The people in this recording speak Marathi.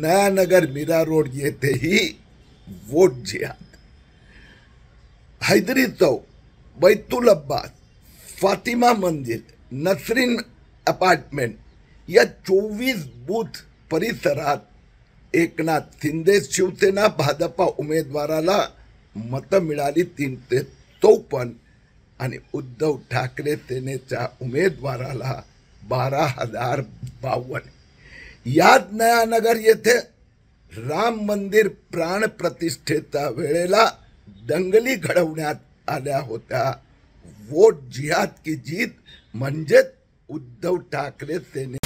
नयानगर मीरा रोड येथेही वोट जिहाद, हैदरी चौक, बैतुल अब्बास, फातिमा मंदिर, नसरीन अपार्टमेंट या 24 बूथ परिसरात एकनाथ शिंदे शिवसेना भाजपा उमेदवाराला मतं मिळाली 354 आणि उद्धव ठाकरे सेनेच्या उमेदवाराला 12,052। याच नयानगर येथे राम मंदिर प्राण प्रतिष्ठेच्या वेळेला दंगली घडवण्यात आल्या होत्या। वोट जिहाद की जीत म्हणजेच उद्धव ठाकरे सेने